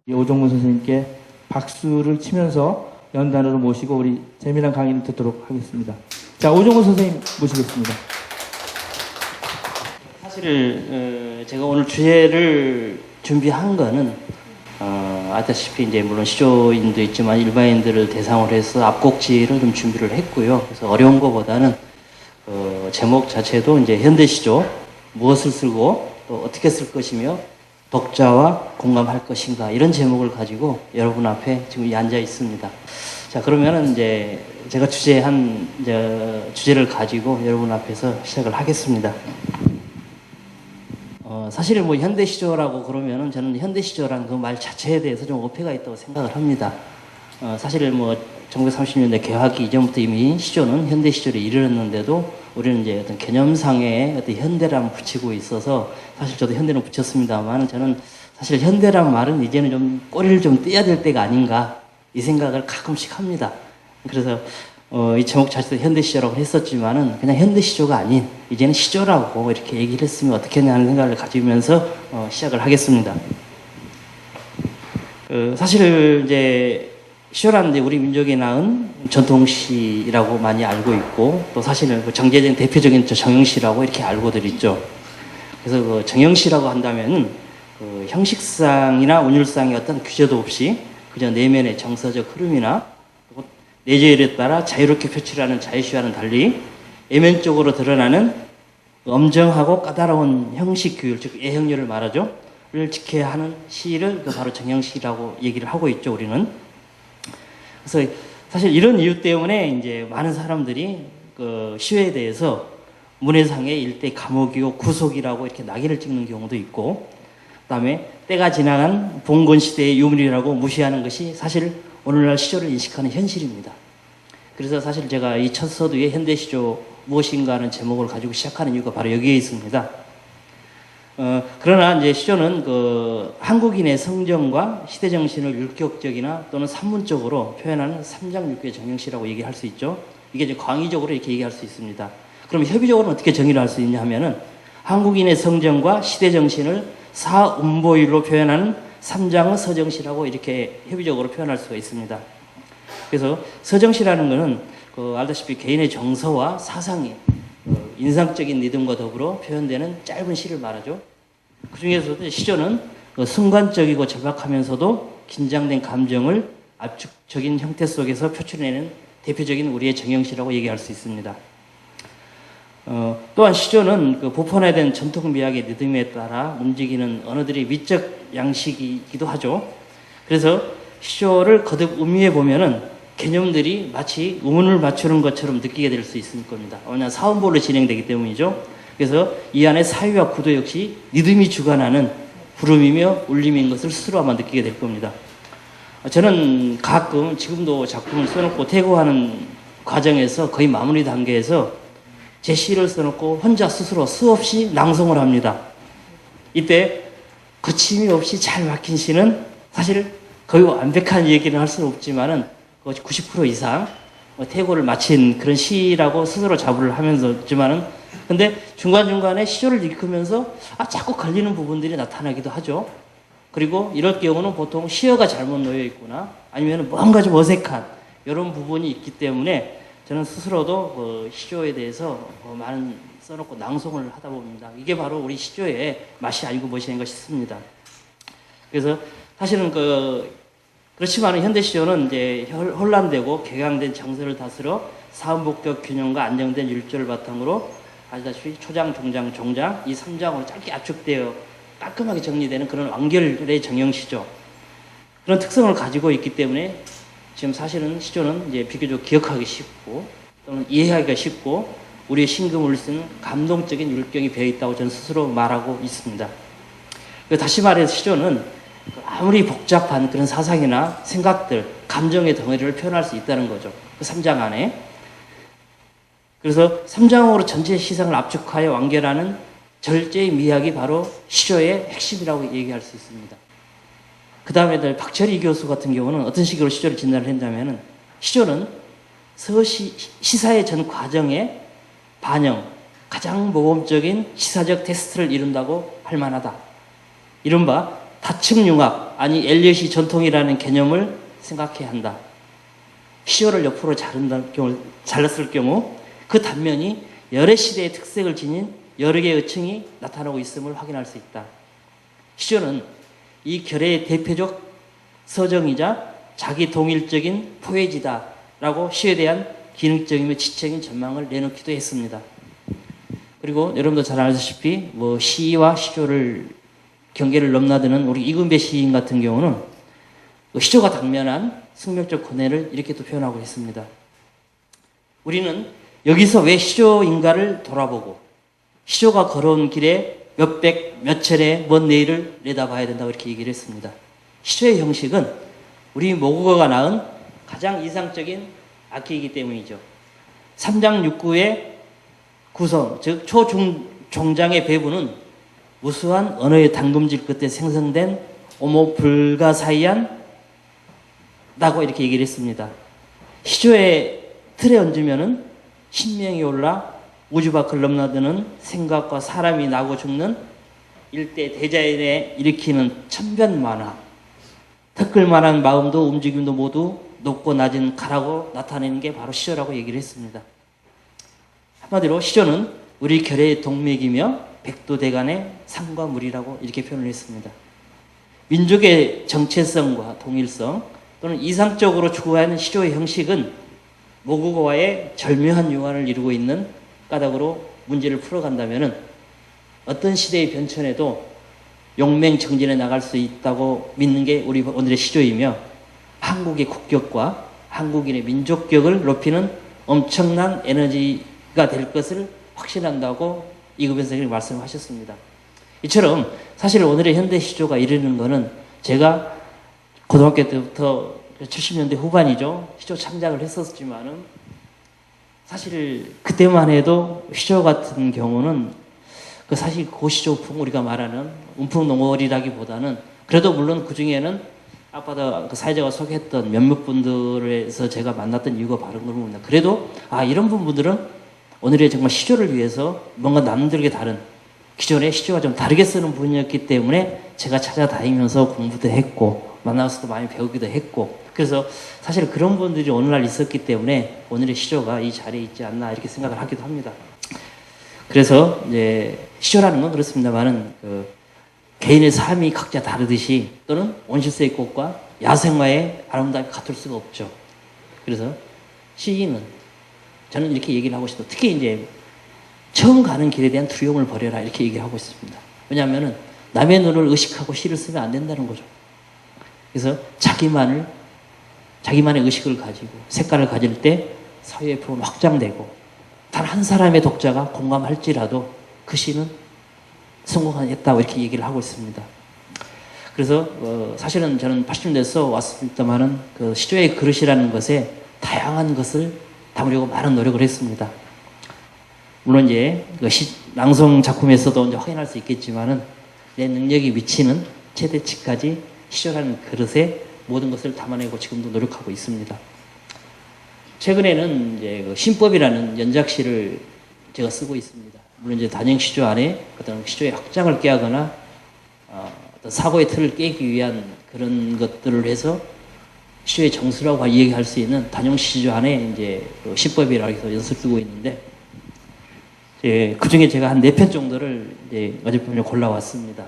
오종근 선생님께 박수를 치면서 연단으로 모시고 우리 재미난 강의를 듣도록 하겠습니다. 자, 오종근 선생님 모시겠습니다. 사실 제가 오늘 주제를 준비한 거는 아시다시피 이제 물론 시조인도 있지만 일반인들을 대상으로 해서 앞곡지를 좀 준비를 했고요. 그래서 어려운 것보다는 제목 자체도 이제 현대 시조 무엇을 쓰고 또 어떻게 쓸 것이며 독자와 공감할 것인가 이런 제목을 가지고 여러분 앞에 지금 앉아 있습니다. 자, 그러면은 이제 제가 주제를 가지고 여러분 앞에서 시작을 하겠습니다. 사실 뭐 현대 시조라고 그러면은 저는 현대 시조라는 그 말 자체에 대해서 좀 어폐가 있다고 생각을 합니다. 사실 뭐 1930년대 개화기 이전부터 이미 시조는 현대 시조에 이르렀는데도 우리는 이제 어떤 개념상의 어떤 현대라고 붙이고 있어서 사실 저도 현대는 붙였습니다만 저는 사실 현대란 말은 이제는 좀 꼬리를 좀 떼야 될 때가 아닌가 이 생각을 가끔씩 합니다. 그래서 이 제목 자체도 현대 시조라고 했었지만은 그냥 현대 시조가 아닌 이제는 시조라고 이렇게 얘기를 했으면 어떻겠냐 하는 생각을 가지면서 시작을 하겠습니다. 사실 이제 시조라는 게 우리 민족이 낳은 전통시라고 많이 알고 있고 또 사실은 그 정제된 대표적인 정형시라고 이렇게 알고들 있죠. 그래서 그 정형시라고 한다면은 그 형식상이나 운율상의 어떤 규제도 없이 그저 내면의 정서적 흐름이나 내재율에 따라 자유롭게 표출하는 자유시와는 달리 외면적으로 드러나는 엄정하고 까다로운 형식 규율, 즉 예형률을 말하죠. 를 지켜야 하는 시를 바로 정형시라고 얘기를 하고 있죠, 우리는. 그래서 사실 이런 이유 때문에 이제 많은 사람들이 그 시에 대해서 문해상의 일대 감옥이고 구속이라고 이렇게 낙인을 찍는 경우도 있고, 그다음에 때가 지나간 봉건 시대의 유물이라고 무시하는 것이 사실 오늘날 시조를 인식하는 현실입니다. 그래서 사실 제가 이 첫 서두에 현대 시조 무엇인가 하는 제목을 가지고 시작하는 이유가 바로 여기에 있습니다. 그러나 이제 시조는 그 한국인의 성정과 시대 정신을 율격적이나 또는 산문적으로 표현하는 삼장육교의 정형시라고 얘기할 수 있죠. 이게 이제 광의적으로 이렇게 얘기할 수 있습니다. 그럼 협의적으로는 어떻게 정의를 할 수 있냐 하면은 한국인의 성정과 시대 정신을 사음보율로 표현하는 삼장의 서정시라고 이렇게 협의적으로 표현할 수가 있습니다. 그래서 서정시라는 것은 알다시피 개인의 정서와 사상이 인상적인 리듬과 더불어 표현되는 짧은 시를 말하죠. 그 중에서도 시조는 순간적이고 절박하면서도 긴장된 감정을 압축적인 형태 속에서 표출해내는 대표적인 우리의 정형시라고 얘기할 수 있습니다. 또한 시조는 그 보편화된 전통 미학의 리듬에 따라 움직이는 언어들의 미적 양식이기도 하죠. 그래서 시조를 거듭 음미해 보면은 개념들이 마치 음운을 맞추는 것처럼 느끼게 될 수 있을 겁니다. 왜냐하면 사음보로 진행되기 때문이죠. 그래서 이 안에 사위와 구도 역시 리듬이 주관하는 부름이며 울림인 것을 스스로 아마 느끼게 될 겁니다. 저는 가끔 지금도 작품을 써놓고 퇴고하는 과정에서 거의 마무리 단계에서 제 시를 써놓고 혼자 스스로 수없이 낭송을 합니다. 이때 거침이 없이 잘 막힌 시는 사실 거의 완벽한 얘기는 할 수는 없지만은 90% 이상 퇴고를 마친 그런 시라고 스스로 자부를 하면서지만은 근데 중간중간에 시조를 읽으면서 자꾸 걸리는 부분들이 나타나기도 하죠. 그리고 이럴 경우는 보통 시어가 잘못 놓여 있거나 아니면 뭔가 좀 어색한 이런 부분이 있기 때문에 저는 스스로도 시조에 대해서 많은 써놓고 낭송을 하다 봅니다. 이게 바로 우리 시조의 맛이 아니고 무엇인가 싶습니다. 그래서 사실은 그렇지만 현대 시조는 이제 혼란되고 개강된 정서를 다스려 사음복격 균형과 안정된 율조를 바탕으로 아시다시피 초장, 중장, 종장 이 3장으로 짧게 압축되어 깔끔하게 정리되는 그런 완결의 정형시죠. 그런 특성을 가지고 있기 때문에 지금 사실은 시조는 이제 비교적 기억하기 쉽고 또는 이해하기가 쉽고 우리의 심금을 쓰는 감동적인 율경이 배어 있다고 저는 스스로 말하고 있습니다. 다시 말해서 시조는 아무리 복잡한 그런 사상이나 생각들, 감정의 덩어리를 표현할 수 있다는 거죠. 그 3장 안에. 그래서 3장으로 전체 시상을 압축하여 완결하는 절제의 미학이 바로 시조의 핵심이라고 얘기할 수 있습니다. 그 다음에 박철희 교수 같은 경우는 어떤 식으로 시조를 진단을 했냐면은 시조는 시사의 전 과정에 반영, 가장 모범적인 시사적 테스트를 이룬다고 할 만하다. 이른바 다층융합, 아니 엘리엇이 전통이라는 개념을 생각해야 한다. 시조를 옆으로 잘랐을 경우 그 단면이 여러 시대의 특색을 지닌 여러 개의 의층이 나타나고 있음을 확인할 수 있다. 시조는 이 결의 대표적 서정이자 자기 동일적인 포회지다라고 시에 대한 기능적이며 지적인 전망을 내놓기도 했습니다. 그리고 여러분도 잘 아시다시피 시와 시조를 경계를 넘나드는 우리 이금배 시인 같은 경우는 시조가 당면한 숙명적 고뇌를 이렇게 또 표현하고 있습니다. 우리는 여기서 왜 시조인가를 돌아보고 시조가 걸어온 길에 몇백, 몇천의 먼 내일을 내다봐야 된다고 이렇게 얘기를 했습니다. 시조의 형식은 우리 모국어가 낳은 가장 이상적인 악기이기 때문이죠. 3장 6구의 구성, 즉 초중장의 배부는 무수한 언어의 당금질 끝에 생성된 불가사의한 라고 이렇게 얘기를 했습니다. 시조의 틀에 얹으면은 신명이 올라 우주 밖을 넘나드는 생각과 사람이 나고 죽는 일대 대자연에 일으키는 천변만화, 태클만한 마음도 움직임도 모두 높고 낮은 가라고 나타내는 게 바로 시조라고 얘기를 했습니다. 한마디로 시조는 우리 결의 동맥이며 백도대간의 상과 물이라고 이렇게 표현을 했습니다. 민족의 정체성과 동일성 또는 이상적으로 추구하는 시조의 형식은 모국어와의 절묘한 융화를 이루고 있는 까닭으로 문제를 풀어간다면 어떤 시대의 변천에도 용맹정진해 나갈 수 있다고 믿는 게 우리 오늘의 시조이며 한국의 국격과 한국인의 민족격을 높이는 엄청난 에너지가 될 것을 확신한다고 이금배 선생님이 말씀하셨습니다. 이처럼 사실 오늘의 현대 시조가 이르는 것은 제가 고등학교 때부터 70년대 후반이죠. 시조 창작을 했었지만은 사실 그때만 해도 시조 같은 경우는 사실 고시조풍 우리가 말하는 움풍농월이라기보다는 그래도 물론 그 중에는 아까 사회자가 소개했던 몇몇 분들에서 제가 만났던 이유가 바로 그런 겁니다. 그래도 이런 분들은 오늘의 정말 시조를 위해서 뭔가 남들에게 다른 기존의 시조가 좀 다르게 쓰는 분이었기 때문에 제가 찾아다니면서 공부도 했고 만나서도 많이 배우기도 했고 그래서 사실 그런 분들이 오늘날 있었기 때문에 오늘의 시조가 이 자리에 있지 않나 이렇게 생각을 하기도 합니다. 그래서 이제 시조라는 건 그렇습니다만은 개인의 삶이 각자 다르듯이 또는 온실새의 꽃과 야생화의 아름다움이 같을 수가 없죠. 그래서 시인은 저는 이렇게 얘기를 하고 싶어요. 특히 이제 처음 가는 길에 대한 두려움을 버려라 이렇게 얘기를 하고 있습니다. 왜냐하면 남의 눈을 의식하고 시를 쓰면 안 된다는 거죠. 그래서 자기만의 의식을 가지고 색깔을 가질 때 사회의 표현은 확장되고 단 한 사람의 독자가 공감할지라도 그 시는 성공했다고 이렇게 얘기를 하고 있습니다. 그래서 사실은 저는 80년대에서 왔습니다만은 그 시조의 그릇이라는 것에 다양한 것을 담으려고 많은 노력을 했습니다. 물론 이제 낭송 작품에서도 이제 확인할 수 있겠지만은 내 능력이 미치는 최대치까지 시조라는 그릇에 모든 것을 담아내고 지금도 노력하고 있습니다. 최근에는 이제 신법이라는 연작시를 제가 쓰고 있습니다. 물론 이제 단행 시조 안에 어떤 시조의 확장을 깨하거나 어떤 사고의 틀을 깨기 위한 그런 것들을 해서 시조의 정수라고 이야기할 수 있는 단용 시조 안에 이제 신법이라고 해서 연습을 쓰고 있는데 그 중에 제가 한 4편 정도를 이제 어젯밤에 골라왔습니다.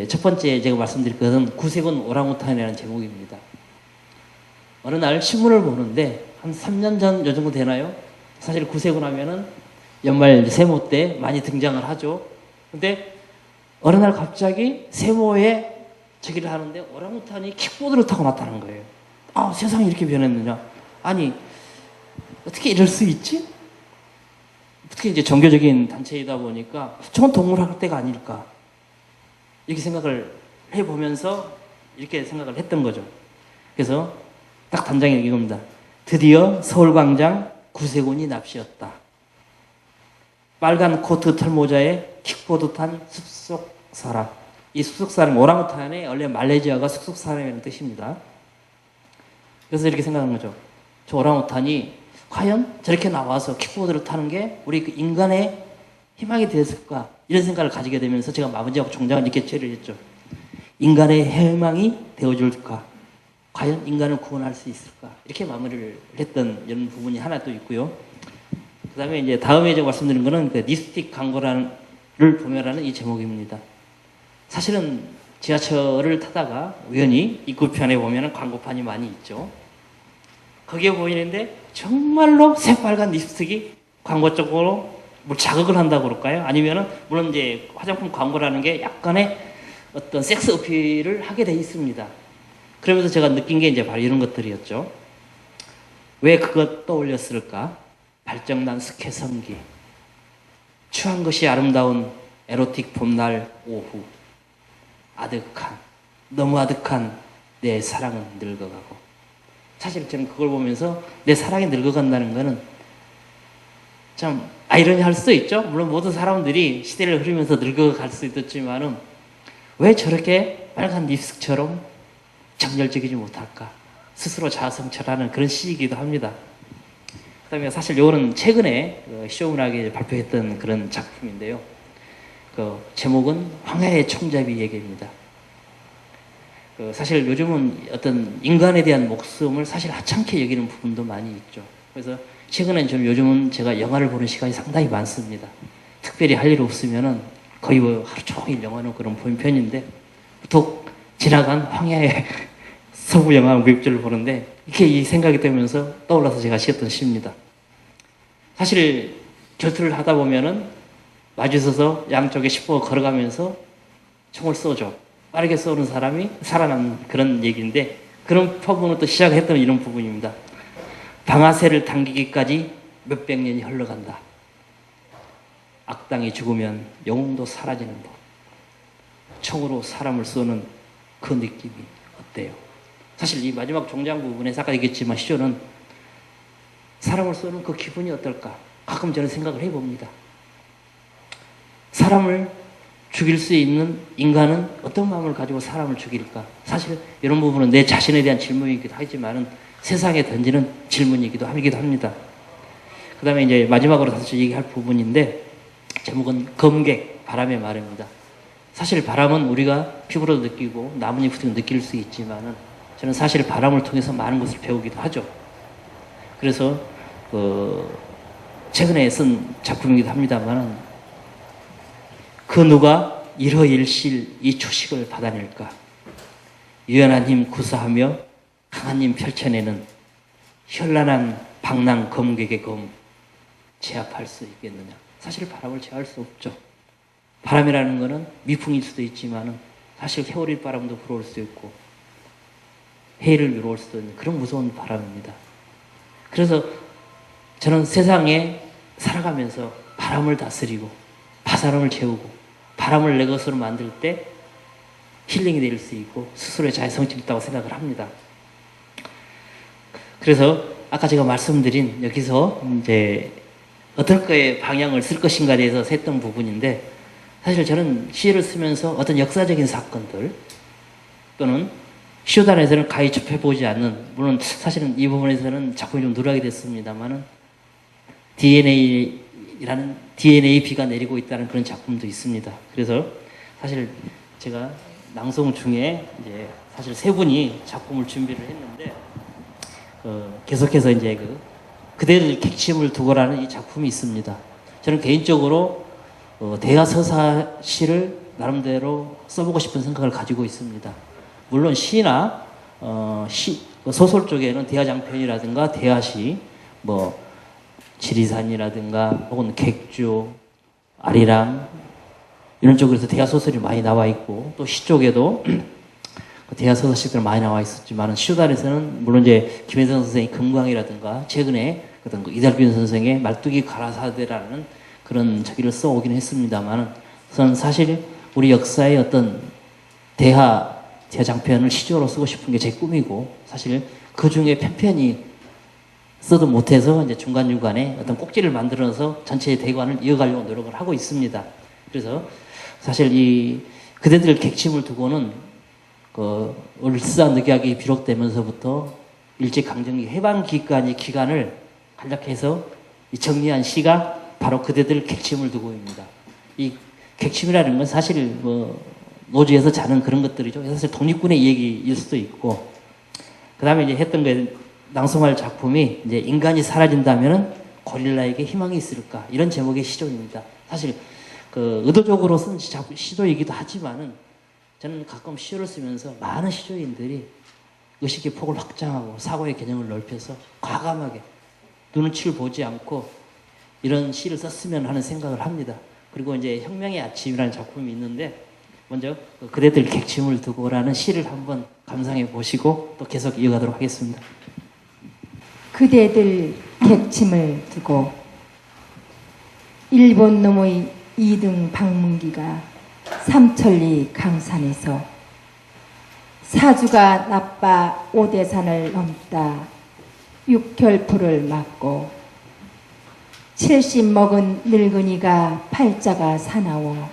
첫 번째 제가 말씀드릴 것은 구세군 오랑우탄이라는 제목입니다. 어느 날 신문을 보는데 한 3년 전 요 정도 되나요? 사실 구세군 하면은 연말 세모 때 많이 등장을 하죠. 근데 어느 날 갑자기 세모에 저기를 하는데 오랑우탄이 킥보드를 타고 나타난 거예요. 세상이 이렇게 변했느냐? 아니 어떻게 이럴 수 있지? 특히 이제 종교적인 단체이다 보니까 저건 동물학대가 아닐까 이렇게 생각을 해보면서 이렇게 생각을 했던 거죠. 그래서 딱 단장이 이겁니다. 드디어 서울광장 구세군이 납시였다. 빨간 코트 털모자에 킥보드 탄 숲속 사람. 이 숲속 사람 오랑우탄의 원래 말레이시아가 숲속 사람이라는 뜻입니다. 그래서 이렇게 생각한 거죠. 저 오랑우탄이 과연 저렇게 나와서 킥보드를 타는 게 우리 그 인간의 희망이 되었을까? 이런 생각을 가지게 되면서 제가 마무리하고 종장을 이렇게 처리했죠. 인간의 해망이 되어줄까? 과연 인간을 구원할 수 있을까? 이렇게 마무리를 했던 이런 부분이 하나 또 있고요. 그 다음에 이제 다음에 제가 말씀드린 거는 그 립스틱 광고를 보며라는 이 제목입니다. 사실은 지하철을 타다가 우연히 입구편에 보면은 광고판이 많이 있죠. 거기에 보이는데 정말로 새빨간 립스틱이 광고 쪽으로 뭐 자극을 한다고 그럴까요? 아니면은 물론 이제 화장품 광고라는 게 약간의 어떤 섹스 어필을 하게 돼 있습니다. 그러면서 제가 느낀 게 이제 바로 이런 것들이었죠. 왜 그것 떠올렸을까? 발정난 스케성기, 추한 것이 아름다운 에로틱 봄날 오후, 아득한, 너무 아득한 내 사랑은 늙어가고. 사실 저는 그걸 보면서 내 사랑이 늙어간다는 거는 참 아이러니할 수도 있죠. 물론 모든 사람들이 시대를 흐르면서 늙어갈 수도 있지만은 왜 저렇게 빨간 립스틱처럼 정열적이지 못할까? 스스로 자아성찰하는 그런 시이기도 합니다. 그 다음에 사실 이거는 최근에 시조문학이 발표했던 그런 작품인데요. 그 제목은 황야의 총잡이 얘기입니다. 사실 요즘은 어떤 인간에 대한 목숨을 사실 하찮게 여기는 부분도 많이 있죠. 그래서 최근엔 좀 요즘은 제가 영화를 보는 시간이 상당히 많습니다. 특별히 할 일 없으면은 거의 뭐 하루 종일 영화는 그런 보는 편인데, 또 지나간 황야의 서부 영화 몇 절을 보는데 이렇게 이 생각이 들면서 떠올라서 제가 지었던 시입니다. 사실 결투를 하다 보면은 마주서서 양쪽에 10보 걸어가면서 총을 쏘죠. 빠르게 쏘는 사람이 살아남는 그런 얘기인데, 그런 부분을 또 시작했던 이런 부분입니다. 방아쇠를 당기기까지 몇백 년이 흘러간다. 악당이 죽으면 영웅도 사라지는 법. 총으로 사람을 쏘는 그 느낌이 어때요? 사실 이 마지막 종장 부분에 아까 얘기했지만 시조는 사람을 쏘는 그 기분이 어떨까? 가끔 저는 생각을 해봅니다. 사람을 죽일 수 있는 인간은 어떤 마음을 가지고 사람을 죽일까? 사실 이런 부분은 내 자신에 대한 질문이기도 하지만은 세상에 던지는 질문이기도 합니다. 그 다음에 이제 마지막으로 다시 얘기할 부분인데, 제목은 검객, 바람의 말입니다. 사실 바람은 우리가 피부로도 느끼고 나뭇잎도 느낄 수 있지만은 저는 사실 바람을 통해서 많은 것을 배우기도 하죠. 그래서 최근에 쓴 작품이기도 합니다만은, 그 누가 이러일실 이 초식을 받아낼까? 유연한 힘 구사하며 강한 힘 펼쳐내는 현란한 방랑 검객의 검, 제압할 수 있겠느냐? 사실 바람을 제어할 수 없죠. 바람이라는 것은 미풍일 수도 있지만은 사실 해오릴 바람도 불어올 수도 있고 해를 이루올 수도 있는 그런 무서운 바람입니다. 그래서 저는 세상에 살아가면서 바람을 다스리고 바사람을 채우고 바람을 내 것으로 만들 때 힐링이 될 수 있고 스스로의 자의 성취가 있다고 생각을 합니다. 그래서 아까 제가 말씀드린 여기서 이제 어떤 거에 방향을 쓸 것인가에 대해서 했던 부분인데, 사실 저는 시를 쓰면서 어떤 역사적인 사건들 또는 시조단에서는 가히 접해보지 않는, 물론 사실은 이 부분에서는 작품이 좀 누락이 됐습니다만은 DNA라는 DNA 비가 내리고 있다는 그런 작품도 있습니다. 그래서 사실 제가 낭송 중에 이제 사실 세 분이 작품을 준비를 했는데 계속해서 이제 그대를 객침을 두고라는 이 작품이 있습니다. 저는 개인적으로 대하서사시를 나름대로 써보고 싶은 생각을 가지고 있습니다. 물론 시나 소설 쪽에는 대하장편이라든가 대하시, 뭐 지리산이라든가 혹은 객주, 아리랑 이런 쪽에서 대하소설이 많이 나와 있고, 또 시 쪽에도 대하소설식들 많이 나와 있었지만 시조단에서는 물론 이제 김혜성 선생의 금광이라든가 최근에 어떤 이달균 선생의 말뚝이 가라사대라는 그런 저기를 써오긴 했습니다만, 저는 사실 우리 역사의 어떤 대하장편을 시조로 쓰고 싶은 게 제 꿈이고, 사실 그 중에 편편히 써도 못해서 이제 중간중간에 어떤 꼭지를 만들어서 전체의 대관을 이어가려고 노력을 하고 있습니다. 그래서 사실 이 그대들 객침을 두고는 을사늑약이 비롯되면서부터 일제강점기 해방기까지 기간을 간략해서 정리한 시가 바로 그대들 객침을 두고입니다. 이 객침이라는 건 사실 노지에서 자는 그런 것들이죠. 사실 독립군의 얘기일 수도 있고, 그 다음에 이제 했던 게 낭송할 작품이 이제 인간이 사라진다면은 고릴라에게 희망이 있을까? 이런 제목의 시조입니다. 사실 그 의도적으로 쓴 시조이기도 하지만은 저는 가끔 시조를 쓰면서 많은 시조인들이 의식의 폭을 확장하고 사고의 개념을 넓혀서 과감하게 눈치를 보지 않고 이런 시를 썼으면 하는 생각을 합니다. 그리고 이제 혁명의 아침이라는 작품이 있는데 먼저 그대들 객침을 두고라는 시를 한번 감상해 보시고 또 계속 이어가도록 하겠습니다. 그대들 객침을 두고 일본 놈의 2등 방문기가 삼천리 강산에서 사주가 나빠 오대산을 넘다 육결포를 맞고 70 먹은 늙은이가 팔자가 사나워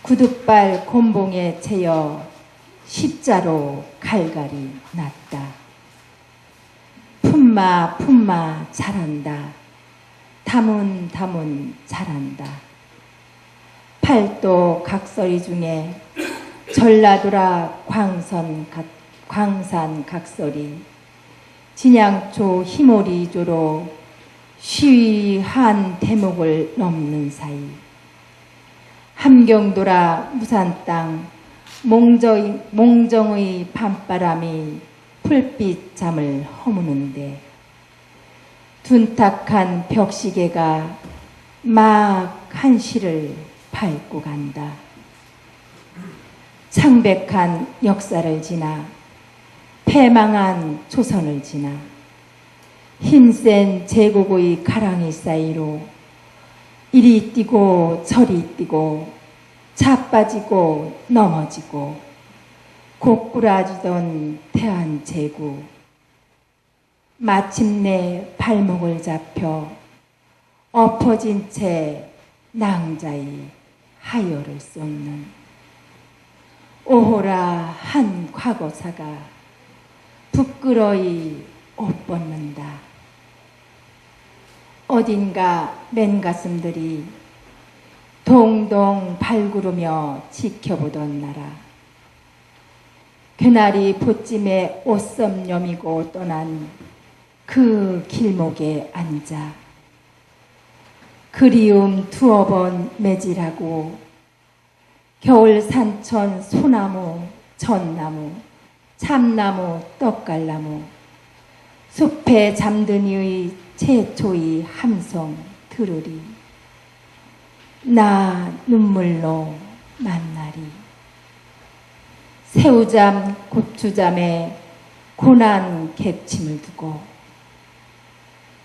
구둣발 곤봉에 채여 십자로 갈갈이 났다. 품마 품마 잘한다. 다문 다문 잘한다. 팔도 각설이 중에 전라도라 광산 각설이 진양초 희모리조로 쉬한 대목을 넘는 사이 함경도라 무산 땅 몽정의 밤바람이 풀빛 잠을 허무는데 둔탁한 벽시계가 막 한시를 밟고 간다. 창백한 역사를 지나 패망한 조선을 지나 힘센 제국의 가랑이 사이로 이리 뛰고 저리 뛰고 자빠지고 넘어지고 고꾸라지던 대한제국 마침내 발목을 잡혀 엎어진 채 낭자히 하여를 쏟는 오호라 한 과거사가 부끄러이 옷 벗는다. 어딘가 맨가슴들이 동동 발구르며 지켜보던 나라 괴나리 보찜에 옷섬 여미고 떠난 그 길목에 앉아 그리움 두어 번 매질하고 겨울 산천 소나무 전나무 참나무 떡갈나무 숲에 잠든 이의 최초의 함성 들으리 나 눈물로 만나리 새우잠 고추잠에 고난 객침을 두고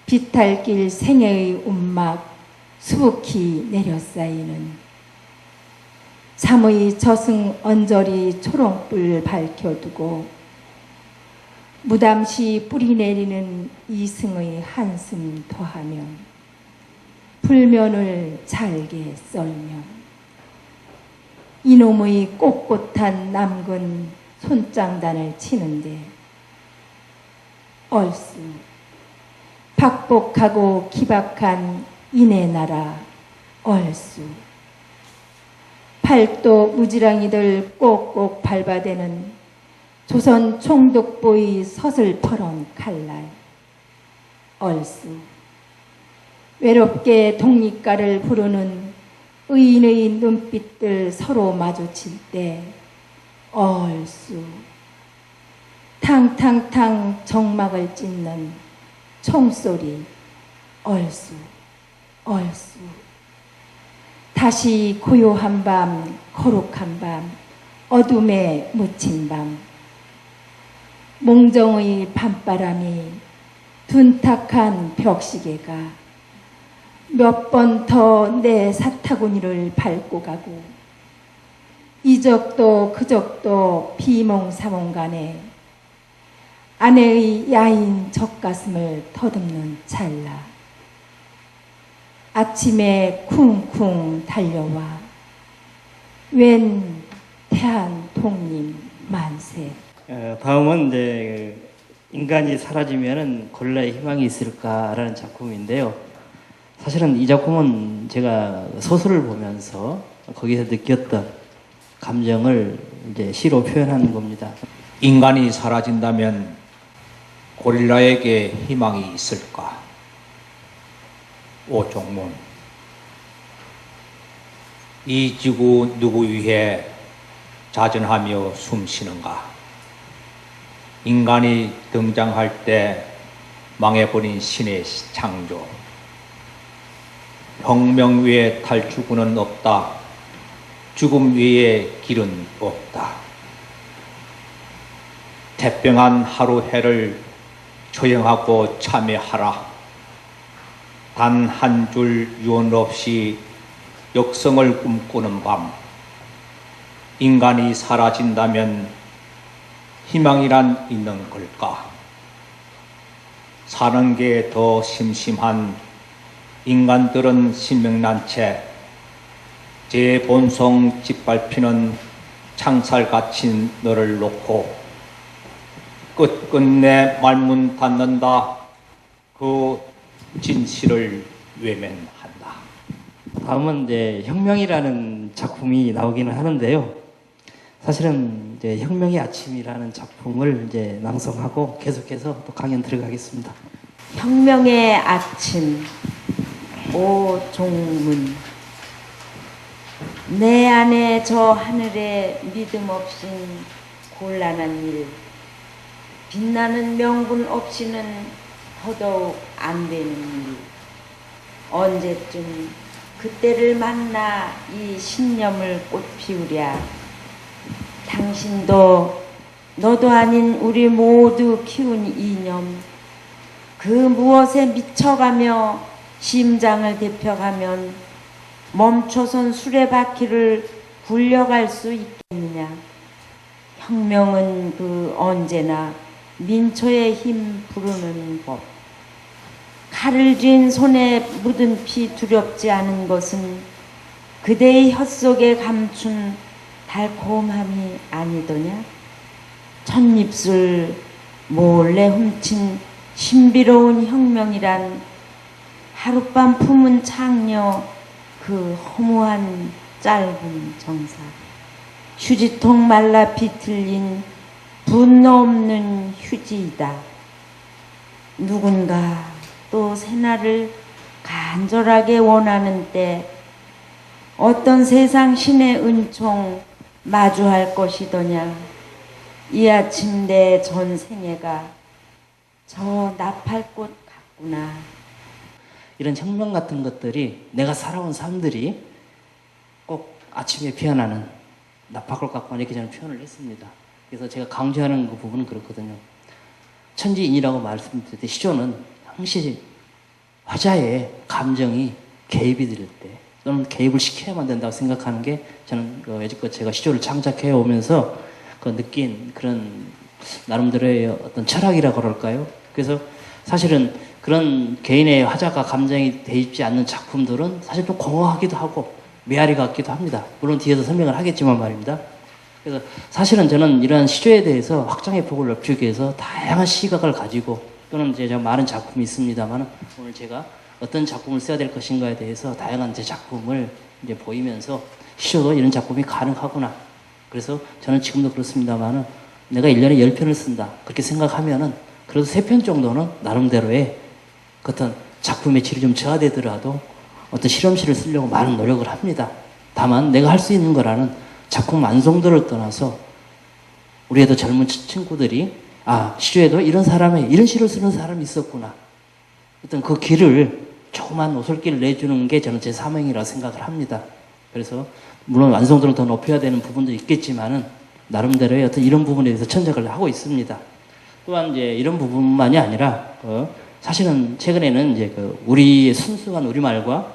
비탈길 생애의 움막 수북히 내려쌓이는 잠의 저승 언저리 초롱불 밝혀두고 무담시 뿌리 내리는 이승의 한숨 더하면 불면을 잘게 썰면 이놈의 꼿꼿한 남근 손장단을 치는데 얼쑤 박복하고 기박한 이내 나라 얼쑤 팔도 무지랑이들 꼭꼭 밟아대는 조선 총독보의 서슬퍼런 칼날 얼쑤 외롭게 독립가를 부르는 의인의 눈빛들 서로 마주칠 때 얼쑤 탕탕탕 정막을 찢는 총소리 얼쑤 얼쑤 다시 고요한 밤 거룩한 밤 어둠에 묻힌 밤 몽정의 밤바람이 둔탁한 벽시계가 몇 번 더 내 사타구니를 밟고 가고 이적도 그적도 비몽사몽간에 아내의 야인 젖가슴을 더듬는 찰나 아침에 쿵쿵 달려와 웬 태안 독림 만세. 다음은 이제 인간이 사라지면은 고릴라의 희망이 있을까라는 작품인데요. 사실은 이 작품은 제가 소설을 보면서 거기서 느꼈던 감정을 이제 시로 표현하는 겁니다. 인간이 사라진다면 고릴라에게 희망이 있을까? 오종문. 이 지구 누구 위해 자전하며 숨쉬는가? 인간이 등장할 때 망해버린 신의 창조. 혁명 외에 탈출구는 없다. 죽음 외에 길은 없다. 태평한 하루 해를 조용하고 참여하라. 단 한 줄 유언 없이 역성을 꿈꾸는 밤. 인간이 사라진다면 희망이란 있는 걸까? 사는 게 더 심심한 인간들은 신명난 채 제 본성 짓밟히는 창살 갇힌 너를 놓고 끝끝내 말문 닫는다. 그 진실을 외면한다. 다음은 이제 혁명이라는 작품이 나오기는 하는데요. 사실은 이제 혁명의 아침이라는 작품을 이제 낭송하고 계속해서 또 강연 들어가겠습니다. 혁명의 아침 오종문. 내 안에 저 하늘에 믿음 없인 곤란한 일, 빛나는 명분 없이는 더더욱 안 되는 일. 언제쯤 그때를 만나 이 신념을 꽃 피우랴. 당신도 너도 아닌 우리 모두 키운 이념, 그 무엇에 미쳐가며 심장을 대표가면 멈춰선 수레바퀴를 굴려갈 수 있겠느냐. 혁명은 그 언제나 민초의 힘 부르는 법. 칼을 쥔 손에 묻은 피 두렵지 않은 것은 그대의 혀속에 감춘 달콤함이 아니더냐. 첫 입술 몰래 훔친 신비로운 혁명이란 하룻밤 품은 창녀 그 허무한 짧은 정사. 휴지통 말라 비틀린 분노 없는 휴지이다. 누군가 또 새날을 간절하게 원하는 때 어떤 세상 신의 은총 마주할 것이더냐. 이 아침 내 전생애가 저 나팔꽃 같구나. 이런 혁명 같은 것들이 내가 살아온 삶들이 꼭 아침에 피어나는 나팔꽃 같구나 이렇게 저는 표현을 했습니다. 그래서 제가 강조하는 그 부분은 그렇거든요. 천지인이라고 말씀드릴 때 시조는 항시 화자의 감정이 개입이 될 때 또는 개입을 시켜야만 된다고 생각하는 게 저는 여지껏 제가 시조를 창작해 오면서 그 느낀 그런 나름대로의 어떤 철학이라고 그럴까요? 그래서 사실은 그런 개인의 화자가 감정이 대입지 않는 작품들은 사실 좀 공허하기도 하고 메아리 같기도 합니다. 물론 뒤에서 설명을 하겠지만 말입니다. 그래서 사실은 저는 이러한 시조에 대해서 확장의 폭을 넓히기 위해서 다양한 시각을 가지고 또는 이제 많은 작품이 있습니다만 오늘 제가 어떤 작품을 써야 될 것인가에 대해서 다양한 제 작품을 이제 보이면서 시조도 이런 작품이 가능하구나. 그래서 저는 지금도 그렇습니다만 내가 1년에 10편을 쓴다. 그렇게 생각하면은 그래도 3편 정도는 나름대로의 그 어떤 작품의 질이 좀 저하되더라도 어떤 실험실을 쓰려고 많은 노력을 합니다. 다만 내가 할 수 있는 거라는 작품 완성도를 떠나서 우리 애도 젊은 친구들이 시조에도 이런 사람이 이런 시를 쓰는 사람이 있었구나. 어떤 그 길을 조그만 오솔길을 내주는 게 저는 제 사명이라고 생각을 합니다. 그래서 물론 완성도를 더 높여야 되는 부분도 있겠지만은 나름대로의 어떤 이런 부분에 대해서 천적을 하고 있습니다. 또한 이제 이런 부분만이 아니라 사실은 최근에는 이제 우리의 순수한 우리말과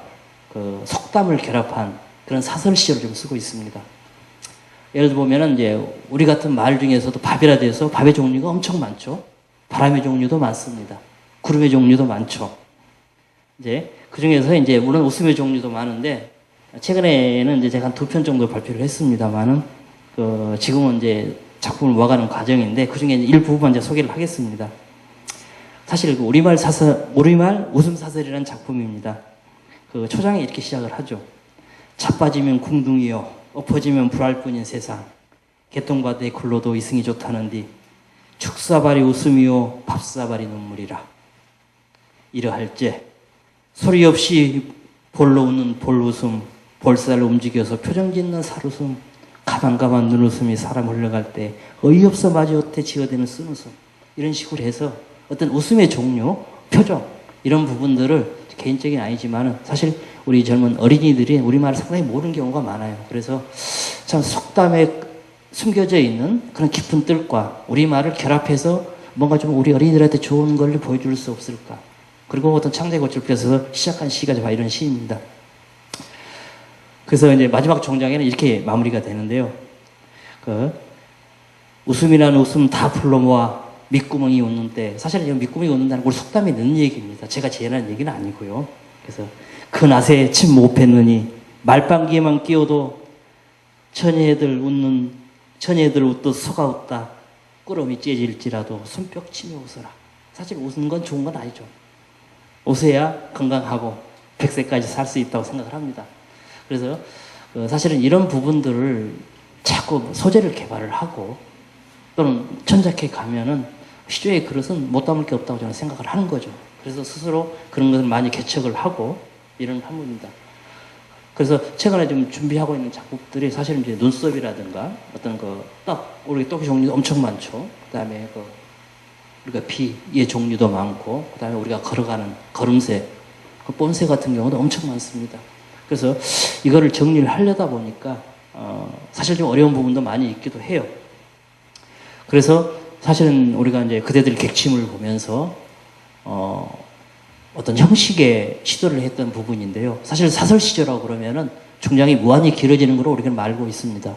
속담을 결합한 그런 사설시를 좀 쓰고 있습니다. 예를 들어 보면은 이제 우리 같은 말 중에서도 밥이라 돼서 밥의 종류가 엄청 많죠. 바람의 종류도 많습니다. 구름의 종류도 많죠. 이제 그 중에서 이제 물론 웃음의 종류도 많은데 최근에는 이제 제가 한 2편 정도 발표를 했습니다만은 지금은 이제 작품을 모아가는 과정인데 그 중에 일부분 이제 소개를 하겠습니다. 사실 우리말 웃음 사설이라는 작품입니다. 초장에 이렇게 시작을 하죠. 차 빠지면 궁둥이요. 엎어지면 불할 뿐인 세상. 개똥바다에 굴러도 이승이 좋다는디 축사발이 웃음이요 밥사발이 눈물이라. 이러할째 소리 없이 볼로 웃는 볼웃음, 볼살을 움직여서 표정 짓는 살웃음, 가만가만 눈웃음이 사람 흘러갈 때 어이없어 마지못해 지어대는 쓴웃음, 이런 식으로 해서 어떤 웃음의 종류, 표정, 이런 부분들을 개인적인 아니지만은 사실 우리 젊은 어린이들이 우리말을 상당히 모르는 경우가 많아요. 그래서 참 속담에 숨겨져 있는 그런 깊은 뜻과 우리말을 결합해서 뭔가 좀 우리 어린이들한테 좋은 걸 보여줄 수 없을까. 그리고 어떤 창작고치를 펴서 시작한 시가 바로 이런 시입니다. 그래서 이제 마지막 종장에는 이렇게 마무리가 되는데요. 웃음이라는 웃음 다 불러 모아 밑구멍이 웃는 때, 사실은 이 밑구멍이 웃는다는 걸 속담에 넣는 얘기입니다. 제가 재현한 얘기는 아니고요. 그래서 그 낫에 침 못 뱉느니 말방귀에만 끼워도 처녀애들 웃듯 소가 웃다. 꾸러미 째질지라도 손뼉 치며 웃어라. 사실 웃는 건 좋은 건 아니죠. 웃어야 건강하고 100세까지 살 수 있다고 생각을 합니다. 그래서 사실은 이런 부분들을 자꾸 소재를 개발을 하고 또는 천작해 가면은 시조의 그릇은 못 담을 게 없다고 저는 생각을 하는 거죠. 그래서 스스로 그런 것을 많이 개척을 하고 이런 한문입니다. 그래서 최근에 좀 준비하고 있는 작품들이 사실은 이제 눈썹이라든가 어떤 우리 떡의 종류도 엄청 많죠. 그 다음에 우리가 피의 종류도 많고, 그 다음에 우리가 걸어가는 걸음새, 본새 같은 경우도 엄청 많습니다. 그래서 이거를 정리를 하려다 보니까, 사실 좀 어려운 부분도 많이 있기도 해요. 그래서 사실은 우리가 이제 그대들 객침을 보면서, 어떤 형식의 시도를 했던 부분인데요. 사실 사설 시조라고 그러면은 중장이 무한히 길어지는 걸로 우리가 알고 있습니다.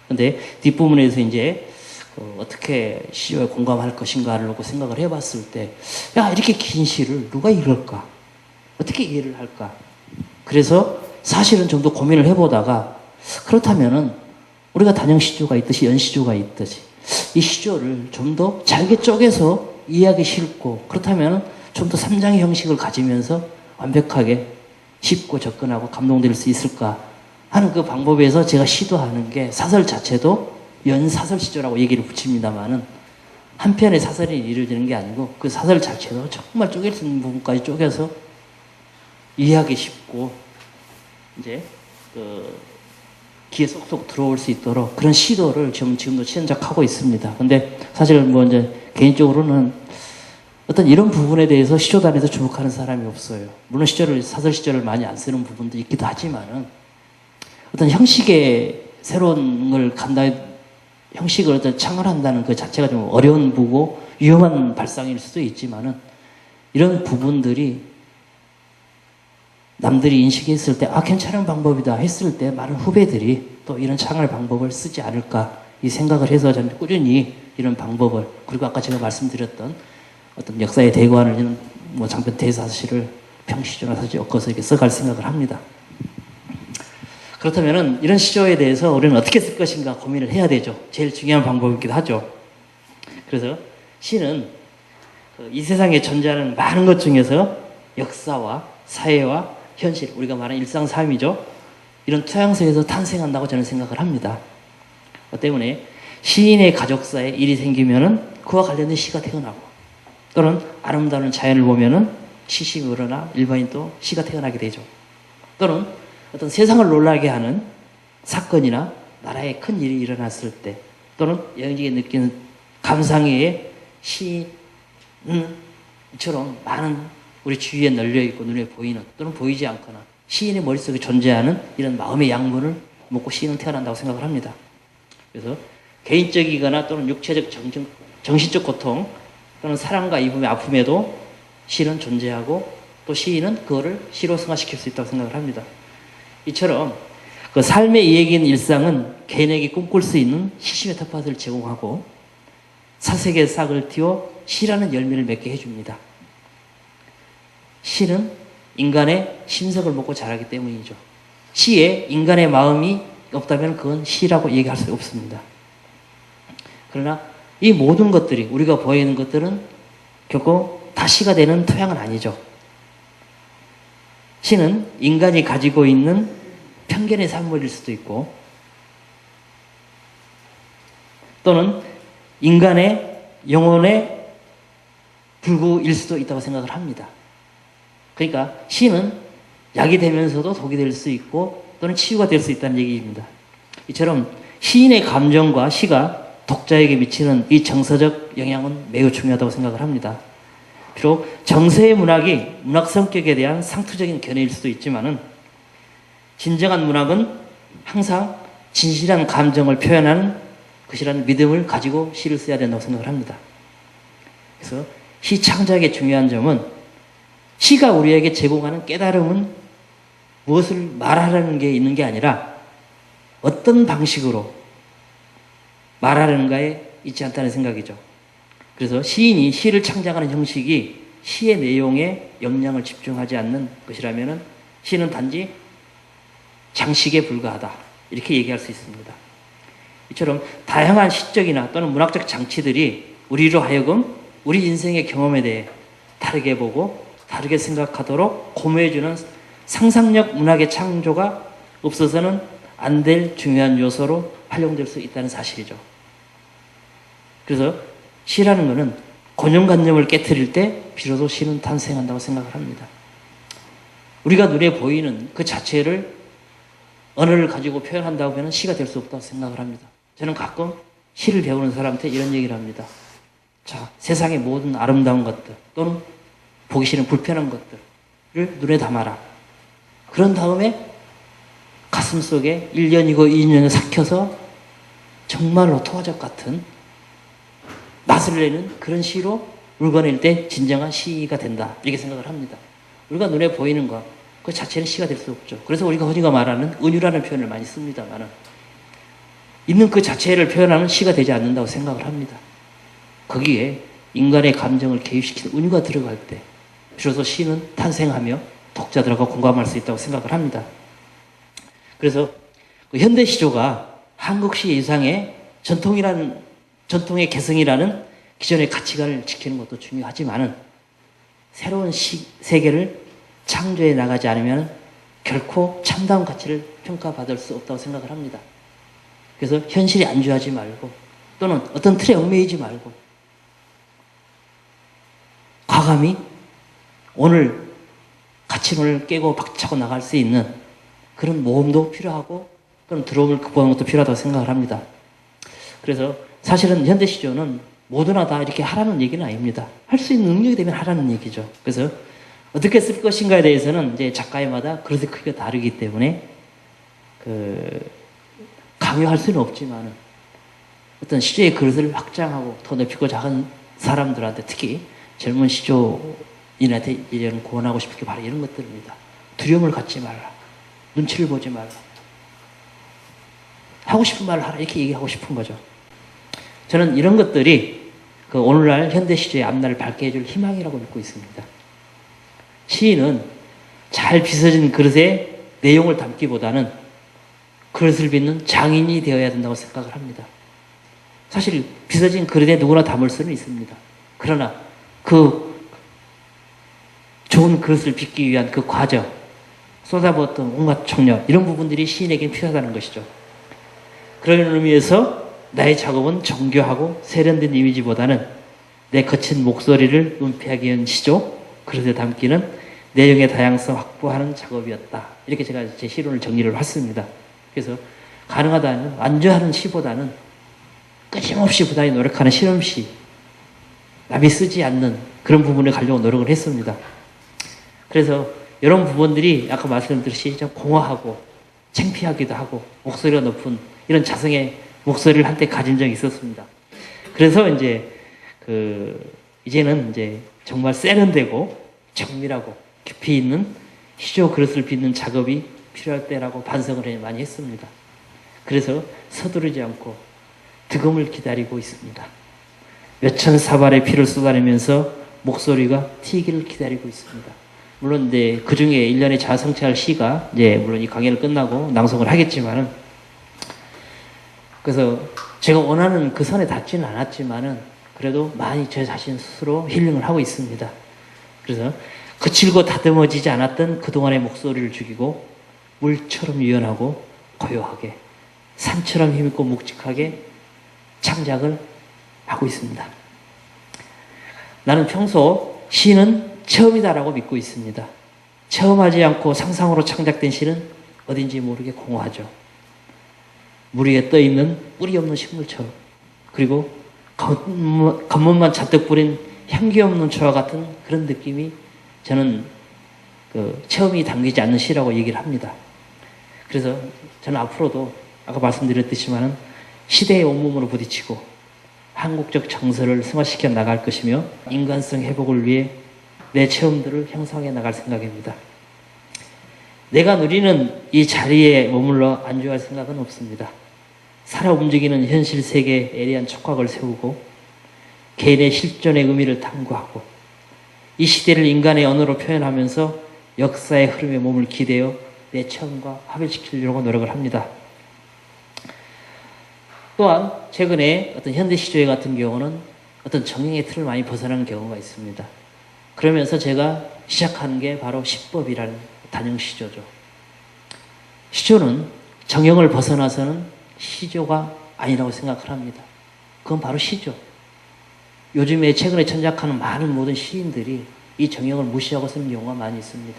근데 뒷부분에서 이제 어떻게 시조에 공감할 것인가를 놓고 생각을 해봤을 때, 야, 이렇게 긴 시를 누가 읽을까? 어떻게 이해를 할까? 그래서 사실은 좀 더 고민을 해보다가, 그렇다면은 우리가 단형 시조가 있듯이 연시조가 있듯이 이 시조를 좀 더 잘게 쪼개서 이해하기 쉽고, 그렇다면은 좀 더 3장의 형식을 가지면서 완벽하게 쉽고 접근하고 감동될 수 있을까 하는 그 방법에서 제가 시도하는 게, 사설 자체도 연사설 시조라고 얘기를 붙입니다만은 한 편의 사설이 이루어지는 게 아니고 그 사설 자체도 정말 쪼갤 수 있는 부분까지 쪼개서 이해하기 쉽고 이제 귀에 쏙쏙 들어올 수 있도록 그런 시도를 지금도 시작하고 있습니다. 근데 사실 이제 개인적으로는 어떤 이런 부분에 대해서 시조단에서 주목하는 사람이 없어요. 물론 사설 시조를 많이 안 쓰는 부분도 있기도 하지만은 어떤 형식의 새로운 걸 형식을 어떤 창을한다는 그 자체가 좀 어려운 부고 위험한 발상일 수도 있지만은 이런 부분들이 남들이 인식했을 때, 괜찮은 방법이다 했을 때 많은 후배들이 또 이런 창할 방법을 쓰지 않을까 이 생각을 해서 저는 꾸준히 이런 방법을, 그리고 아까 제가 말씀드렸던 어떤 역사의 대관을 이런 장편 대사시를 평시조나 사실 엮어서 이렇게 써갈 생각을 합니다. 그렇다면은 이런 시조에 대해서 우리는 어떻게 쓸 것인가 고민을 해야 되죠. 제일 중요한 방법이기도 하죠. 그래서 시는 이 세상에 존재하는 많은 것 중에서 역사와 사회와 현실, 우리가 말하는 일상 삶이죠. 이런 토양속에서 탄생한다고 저는 생각을 합니다. 때문에 시인의 가족사에 일이 생기면은 그와 관련된 시가 태어나고, 또는 아름다운 자연을 보면은 시시무르나 일반인도 시가 태어나게 되죠. 또는 어떤 세상을 놀라게 하는 사건이나 나라에 큰 일이 일어났을 때, 또는 여행지에 느끼는 감상의 시인처럼 많은 우리 주위에 널려있고 눈에 보이는 또는 보이지 않거나 시인의 머릿속에 존재하는 이런 마음의 양분을 먹고 시인은 태어난다고 생각을 합니다. 그래서 개인적이거나 또는 육체적 정신적 고통 또는 사랑과 이쁨의 아픔에도 시는 존재하고, 또 시인은 그거를 시로 승화시킬 수 있다고 생각을 합니다. 이처럼 그 삶의 이야기인 일상은 개인에게 꿈꿀 수 있는 시심의 텃밭을 제공하고 사색의 싹을 틔워 시라는 열매를 맺게 해줍니다. 시는 인간의 심석을 먹고 자라기 때문이죠. 시에 인간의 마음이 없다면 그건 시라고 얘기할 수 없습니다. 그러나 이 모든 것들이, 우리가 보이는 것들은 결코 다 시가 되는 토양은 아니죠. 시는 인간이 가지고 있는 편견의 산물일 수도 있고, 또는 인간의 영혼의 불구일 수도 있다고 생각을 합니다. 그러니까 시는 약이 되면서도 독이 될 수 있고 또는 치유가 될 수 있다는 얘기입니다. 이처럼 시인의 감정과 시가 독자에게 미치는 이 정서적 영향은 매우 중요하다고 생각을 합니다. 비록 정서의 문학이 문학 성격에 대한 상투적인 견해일 수도 있지만은 진정한 문학은 항상 진실한 감정을 표현하는 것이라는 믿음을 가지고 시를 써야 된다고 생각을 합니다. 그래서 시 창작의 중요한 점은 시가 우리에게 제공하는 깨달음은 무엇을 말하려는 게 있는 게 아니라 어떤 방식으로 말하려는가에 있지 않다는 생각이죠. 그래서 시인이 시를 창작하는 형식이 시의 내용에 역량을 집중하지 않는 것이라면 시는 단지 장식에 불과하다 이렇게 얘기할 수 있습니다. 이처럼 다양한 시적이나 또는 문학적 장치들이 우리로 하여금 우리 인생의 경험에 대해 다르게 보고 다르게 생각하도록 고무해주는 상상력 문학의 창조가 없어서는 안 될 중요한 요소로 활용될 수 있다는 사실이죠. 그래서 시라는 것은 고정관념을 깨트릴 때 비로소 시는 탄생한다고 생각을 합니다. 우리가 눈에 보이는 그 자체를 언어를 가지고 표현한다고 하면 시가 될 수 없다고 생각을 합니다. 저는 가끔 시를 배우는 사람한테 이런 얘기를 합니다. 자, 세상의 모든 아름다운 것들 또는 보기 싫은 불편한 것들을 눈에 담아라. 그런 다음에 가슴 속에 1년이고 2년을 삭혀서 정말로 토화적 같은 맛을 내는 그런 시로 물건일 때 진정한 시가 된다. 이렇게 생각을 합니다. 우리가 눈에 보이는 것, 그 자체는 시가 될 수 없죠. 그래서 우리가 흔히가 말하는 은유라는 표현을 많이 씁니다만 있는 그 자체를 표현하는 시가 되지 않는다고 생각을 합니다. 거기에 인간의 감정을 개입시키는 은유가 들어갈 때 비로소 시는 탄생하며 독자들과 공감할 수 있다고 생각을 합니다. 그래서 그 현대 시조가 한국 시 이상의 전통의 개성이라는 기존의 가치관을 지키는 것도 중요하지만은 새로운 시 세계를 창조해 나가지 않으면 결코 참다운 가치를 평가받을 수 없다고 생각을 합니다. 그래서 현실에 안주하지 말고 또는 어떤 틀에 얽매이지 말고 과감히 오늘 가치론을 깨고 박차고 나갈 수 있는 그런 모험도 필요하고 또는 두려움을 극복하는 것도 필요하다고 생각을 합니다. 그래서 사실은 현대 시조는 모두나 다 이렇게 하라는 얘기는 아닙니다. 할 수 있는 능력이 되면 하라는 얘기죠. 그래서 어떻게 쓸 것인가에 대해서는 이제 작가마다 그릇의 크기가 다르기 때문에 강요할 수는 없지만 어떤 시조의 그릇을 확장하고 더 넓히고자 하는 사람들한테 특히 젊은 시조인한테 이런 고언하고 싶은 게 바로 이런 것들입니다. 두려움을 갖지 말라. 눈치를 보지 말라. 하고 싶은 말을 하라. 이렇게 얘기하고 싶은 거죠. 저는 이런 것들이 그 오늘날 현대 시조의 앞날을 밝게 해줄 희망이라고 믿고 있습니다. 시인은 잘 빚어진 그릇에 내용을 담기보다는 그릇을 빚는 장인이 되어야 된다고 생각을 합니다. 사실 빚어진 그릇에 누구나 담을 수는 있습니다. 그러나 그 좋은 그릇을 빚기 위한 그 과정, 쏟아부었던 온갖 청력 이런 부분들이 시인에게는 필요하다는 것이죠. 그런 의미에서 나의 작업은 정교하고 세련된 이미지보다는 내 거친 목소리를 은폐하기 위한 시조, 그릇에 담기는 내용의 다양성 확보하는 작업이었다. 이렇게 제가 제 시론을 정리를 했습니다. 그래서 가능하다면 완주하는 시보다는 끊임없이 부단히 노력하는 실험시, 남이 쓰지 않는 그런 부분을 가려고 노력을 했습니다. 그래서 이런 부분들이 아까 말씀드렸듯이 좀 공허하고 창피하기도 하고 목소리가 높은 이런 자성의 목소리를 한때 가진 적이 있었습니다. 그래서 이제는 정말 세련되고 정밀하고 깊이 있는 시조 그릇을 빚는 작업이 필요할 때라고 반성을 많이 했습니다. 그래서 서두르지 않고 득음을 기다리고 있습니다. 몇천 사발의 피를 쏟아내면서 목소리가 튀기를 기다리고 있습니다. 물론 그 중에 1년에 자성찰 시가 물론 이 강연을 끝나고 낭송을 하겠지만은 그래서 제가 원하는 그 선에 닿지는 않았지만은 그래도 많이 제 자신 스스로 힐링을 하고 있습니다. 그래서 거칠고 다듬어지지 않았던 그동안의 목소리를 죽이고 물처럼 유연하고 고요하게 산처럼 힘있고 묵직하게 창작을 하고 있습니다. 나는 평소 시는 처음이다라고 믿고 있습니다. 처음 하지 않고 상상으로 창작된 시는 어딘지 모르게 공허하죠. 물 위에 떠있는 뿌리 없는 식물처럼, 그리고 겉멋만 잔뜩 뿌린 향기 없는 초와 같은 그런 느낌이 저는 처음이 담기지 않는 시라고 얘기를 합니다. 그래서 저는 앞으로도 아까 말씀드렸듯이만은 시대의 온몸으로 부딪히고 한국적 정서를 승화시켜 나갈 것이며 인간성 회복을 위해 내 체험들을 형성해 나갈 생각입니다. 내가 누리는 이 자리에 머물러 안주할 생각은 없습니다. 살아 움직이는 현실 세계에 애리한 촉각을 세우고 개인의 실존의 의미를 탐구하고 이 시대를 인간의 언어로 표현하면서 역사의 흐름에 몸을 기대어 내 체험과 합일시키려고 노력을 합니다. 또한 최근에 어떤 현대 시조회 같은 경우는 어떤 정형의 틀을 많이 벗어나는 경우가 있습니다. 그러면서 제가 시작한 게 바로 시법이라는 단형 시조죠. 시조는 정형을 벗어나서는 시조가 아니라고 생각을 합니다. 그건 바로 시죠. 요즘에 최근에 천작하는 많은 모든 시인들이 이 정형을 무시하고 쓰는 경우가 많이 있습니다.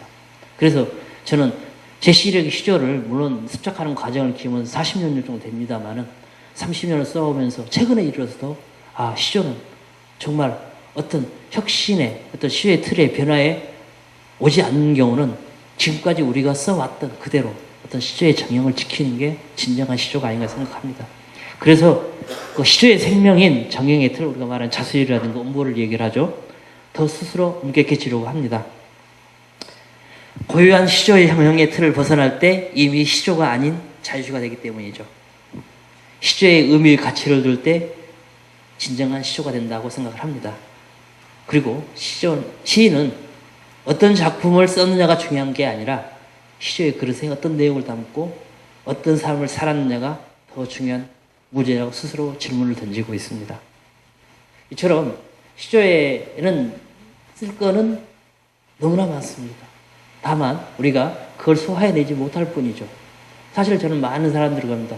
그래서 저는 제 시력의 시조를 물론 습작하는 과정을 기면 40년 정도 됩니다만은 30년을 써오면서 최근에 이르러서도 시조는 정말 어떤 혁신의 어떤 시의 틀의 변화에 오지 않는 경우는 지금까지 우리가 써왔던 그대로 어떤 시조의 정형을 지키는 게 진정한 시조가 아닌가 생각합니다. 그래서 그 시조의 생명인 정형의 틀, 우리가 말하는 자수율이라든가 음보를 얘기를 하죠. 더 스스로 엄격해지려고 합니다. 고유한 시조의 형형의 틀을 벗어날 때 이미 시조가 아닌 자유시가 되기 때문이죠. 시조의 의미, 가치를 둘 때 진정한 시조가 된다고 생각을 합니다. 그리고 시인은 어떤 작품을 썼느냐가 중요한 게 아니라 시조의 그릇에 어떤 내용을 담고 어떤 삶을 살았느냐가 더 중요한 문제라고 스스로 질문을 던지고 있습니다. 이처럼 시조에는 쓸 거는 너무나 많습니다. 다만 우리가 그걸 소화해내지 못할 뿐이죠. 사실 저는 많은 사람들을 겁니다.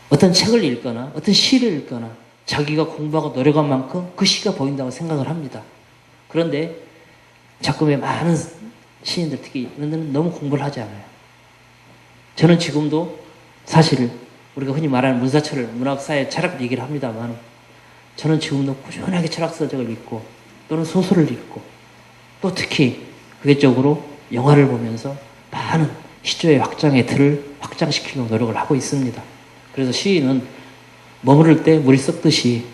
어떤 책을 읽거나 어떤 시를 읽거나 자기가 공부하고 노력한 만큼 그 시가 보인다고 생각을 합니다. 그런데 작품의 많은 시인들, 특히 이런 데는 너무 공부를 하지 않아요. 저는 지금도 사실 우리가 흔히 말하는 문사철, 문학사회 철학 얘기를 합니다만 저는 지금도 꾸준하게 철학서적을 읽고 또는 소설을 읽고 또 특히 그외적으로 영화를 보면서 많은 시조의 확장의 틀을 확장시키려고 노력을 하고 있습니다. 그래서 시인은 머무를 때 물이 썩듯이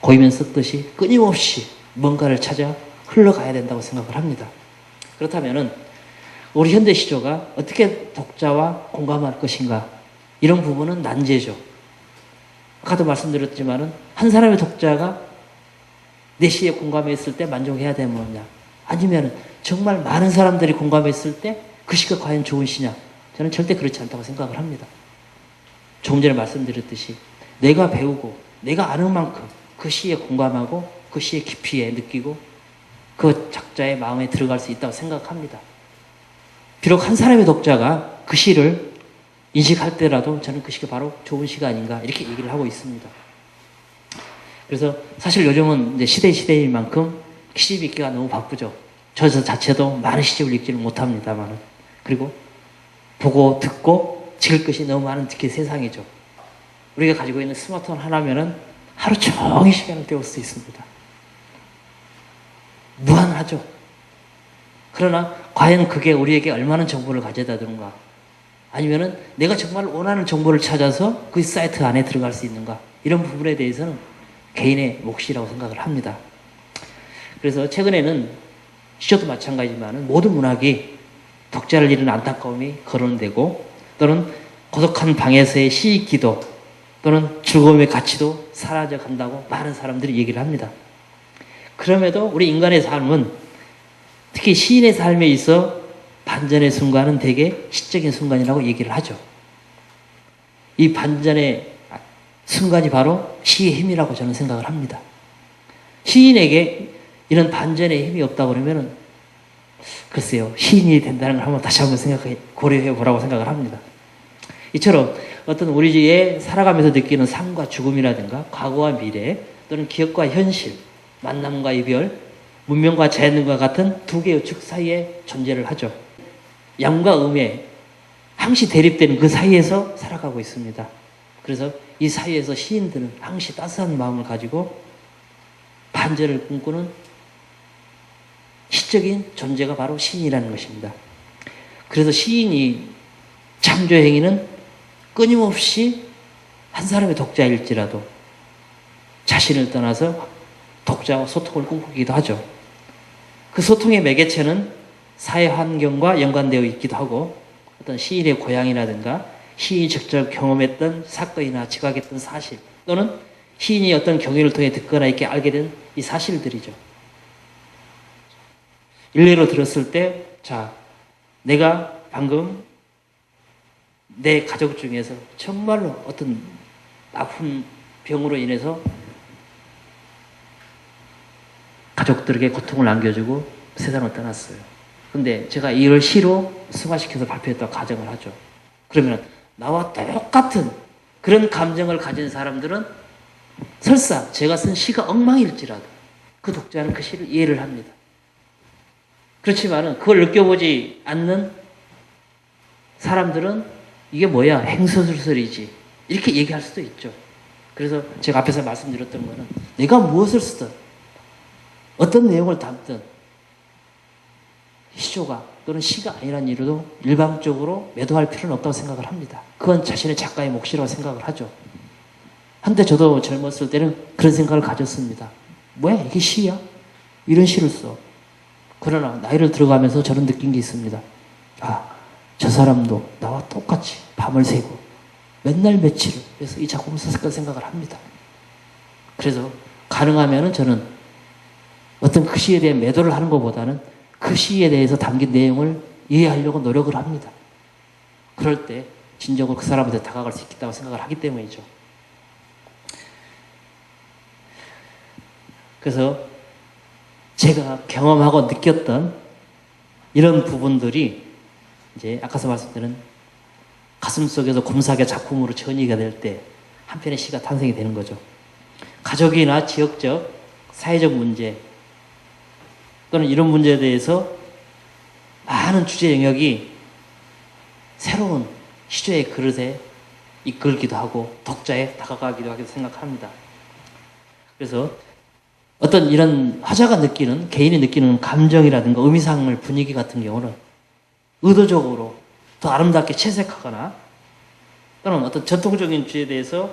고이면 썩듯이 끊임없이 뭔가를 찾아 흘러가야 된다고 생각을 합니다. 그렇다면 우리 현대 시조가 어떻게 독자와 공감할 것인가, 이런 부분은 난제죠. 아까도 말씀드렸지만 한 사람의 독자가 내 시에 공감했을 때 만족해야 되느냐, 아니면 정말 많은 사람들이 공감했을 때 그 시가 과연 좋은 시냐, 저는 절대 그렇지 않다고 생각을 합니다. 조금 전에 말씀드렸듯이 내가 배우고 내가 아는 만큼 그 시에 공감하고 그 시의 깊이에 느끼고 그 작자의 마음에 들어갈 수 있다고 생각합니다. 비록 한 사람의 독자가 그 시를 인식할 때라도 저는 그 시가 바로 좋은 시가 아닌가, 이렇게 얘기를 하고 있습니다. 그래서 사실 요즘은 이제 시대인 만큼 시집 읽기가 너무 바쁘죠. 저 자체도 많은 시집을 읽지는 못합니다만, 그리고 보고 듣고 찍을 것이 너무 많은 특히 세상이죠. 우리가 가지고 있는 스마트폰 하나면은 하루 종일 시간을 때울 수 있습니다. 무한하죠. 그러나 과연 그게 우리에게 얼마나 정보를 가져다 주는가, 아니면은 내가 정말 원하는 정보를 찾아서 그 사이트 안에 들어갈 수 있는가, 이런 부분에 대해서는 개인의 몫이라고 생각을 합니다. 그래서 최근에는 시조도 마찬가지지만 모든 문학이 독자를 잃은 안타까움이 거론되고 또는 고독한 방에서의 시의 기도 또는 즐거움의 가치도 사라져 간다고 많은 사람들이 얘기를 합니다. 그럼에도 우리 인간의 삶은 특히 시인의 삶에 있어 반전의 순간은 대개 시적인 순간이라고 얘기를 하죠. 이 반전의 순간이 바로 시의 힘이라고 저는 생각을 합니다. 시인에게 이런 반전의 힘이 없다고 그러면은 글쎄요, 시인이 된다는 걸 다시 한번 고려해 보라고 생각을 합니다. 이처럼 어떤 우리의 살아가면서 느끼는 삶과 죽음이라든가 과거와 미래 또는 기억과 현실, 만남과 이별, 문명과 자연과 같은 두 개의 축 사이에 존재를 하죠. 양과 음의 항시 대립되는 그 사이에서 살아가고 있습니다. 그래서 이 사이에서 시인들은 항시 따스한 마음을 가지고 반전을 꿈꾸는 시적인 존재가 바로 시인이라는 것입니다. 그래서 시인이 창조 행위는 끊임없이 한 사람의 독자일지라도 자신을 떠나서 독자와 소통을 꿈꾸기도 하죠. 그 소통의 매개체는 사회 환경과 연관되어 있기도 하고 어떤 시인의 고향이라든가 시인이 직접 경험했던 사건이나 지각했던 사실 또는 시인이 어떤 경위를 통해 듣거나 이렇게 알게 된 이 사실들이죠. 일례로 들었을 때, 자, 내가 방금 내 가족 중에서 정말로 어떤 아픈 병으로 인해서 가족들에게 고통을 안겨주고 세상을 떠났어요. 근데 제가 이걸 시로 승화시켜서 발표했다고 가정을 하죠. 그러면 나와 똑같은 그런 감정을 가진 사람들은 설사 제가 쓴 시가 엉망일지라도 그 독자는 그 시를 이해를 합니다. 그렇지만은 그걸 느껴보지 않는 사람들은 이게 뭐야? 행서술설이지. 이렇게 얘기할 수도 있죠. 그래서 제가 앞에서 말씀드렸던 거는 내가 무엇을 쓰든 어떤 내용을 담든 시조가 또는 시가 아니라는 이유로 일방적으로 매도할 필요는 없다고 생각을 합니다. 그건 자신의 작가의 몫이라고 생각을 하죠. 한때 저도 젊었을 때는 그런 생각을 가졌습니다. 뭐야 이게 시야? 이런 시를 써. 그러나 나이를 들어가면서 저는 느낀 게 있습니다. 아, 저 사람도 나와 똑같이 밤을 새고 맨날 며칠을 그래서 이 작품을 썼을 생각을 합니다. 그래서 가능하면 저는 어떤 그 시에 대한 매도를 하는 것보다는 그 시에 대해서 담긴 내용을 이해하려고 노력을 합니다. 그럴 때 진정으로 그 사람한테 다가갈 수 있다고 생각을 하기 때문이죠. 그래서 제가 경험하고 느꼈던 이런 부분들이 이제 아까서 말씀드린 가슴 속에서 곰삭의 작품으로 전이가 될 때 한 편의 시가 탄생이 되는 거죠. 가족이나 지역적, 사회적 문제 또는 이런 문제에 대해서 많은 주제 영역이 새로운 시조의 그릇에 이끌기도 하고 독자에 다가가기도 하기도 생각합니다. 그래서 어떤 이런 화자가 느끼는, 개인이 느끼는 감정이라든가 의미상을 분위기 같은 경우는 의도적으로 더 아름답게 채색하거나 또는 어떤 전통적인 주제에 대해서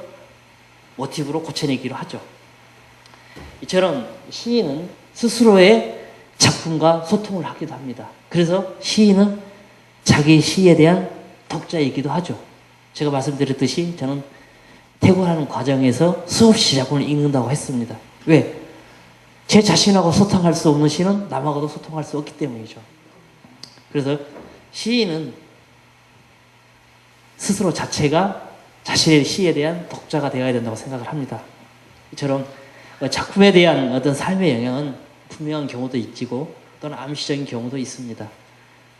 모티브로 고쳐내기로 하죠. 이처럼 시인은 스스로의 작품과 소통을 하기도 합니다. 그래서 시인은 자기 시에 대한 독자이기도 하죠. 제가 말씀드렸듯이 저는 태고하는 과정에서 수없이 작품을 읽는다고 했습니다. 왜? 제 자신하고 소통할 수 없는 시는 남하고도 소통할 수 없기 때문이죠. 그래서 시인은 스스로 자체가 자신의 시에 대한 독자가 되어야 된다고 생각을 합니다. 이처럼 작품에 대한 어떤 삶의 영향은 분명한 경우도 있지고 또는 암시적인 경우도 있습니다.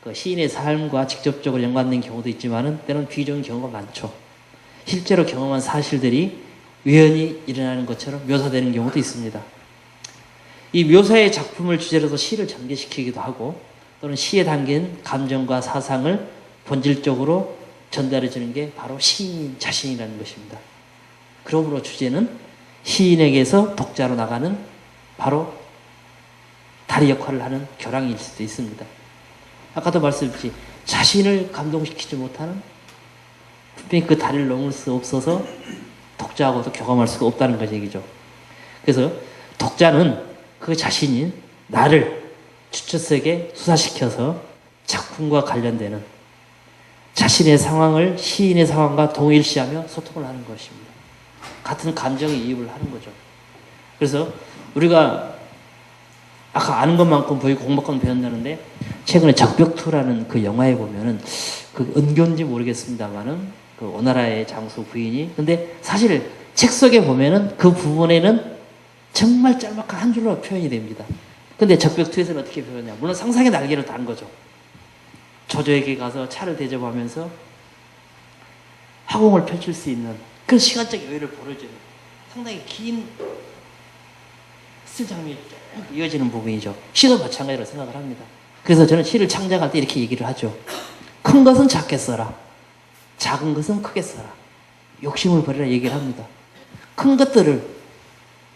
그 시인의 삶과 직접적으로 연관된 경우도 있지만은 때로는 비적인 경우가 많죠. 실제로 경험한 사실들이 우연히 일어나는 것처럼 묘사되는 경우도 있습니다. 이 묘사의 작품을 주제로서 시를 전개시키기도 하고 또는 시에 담긴 감정과 사상을 본질적으로 전달해 주는 게 바로 시인 자신이라는 것입니다. 그러므로 주제는 시인에게서 독자로 나가는 바로 다리 역할을 하는 교량일 수도 있습니다. 아까도 말씀드렸지 자신을 감동시키지 못하는 분명히 그 다리를 넘을 수 없어서 독자하고도 경험할 수가 없다는 것 얘기죠. 그래서 독자는 그 자신인 나를 주체성에 수사시켜서 작품과 관련되는 자신의 상황을 시인의 상황과 동일시하며 소통을 하는 것입니다. 같은 감정에 이입을 하는 거죠. 그래서 우리가 아까 아는 것만큼 보이고 공부만큼 배운다는데 최근에 적벽투라는 그 영화에 보면은 그 은교인지 모르겠습니다만은 그 오나라의 장수 부인이 근데 사실 책 속에 보면은 그 부분에는 정말 짤막한 한 줄로 표현이 됩니다. 근데 적벽투에서는 어떻게 표현하냐? 물론 상상의 날개를 단 거죠. 조조에게 가서 차를 대접하면서 화공을 펼칠 수 있는 그런 시간적 여유를 벌어주는 상당히 긴 스장면이 쭉 이어지는 부분이죠. 시도 마찬가지로 생각을 합니다. 그래서 저는 시를 창작할 때 이렇게 얘기를 하죠. 큰 것은 작게 써라. 작은 것은 크게 써라. 욕심을 버리라 얘기를 합니다. 큰 것들을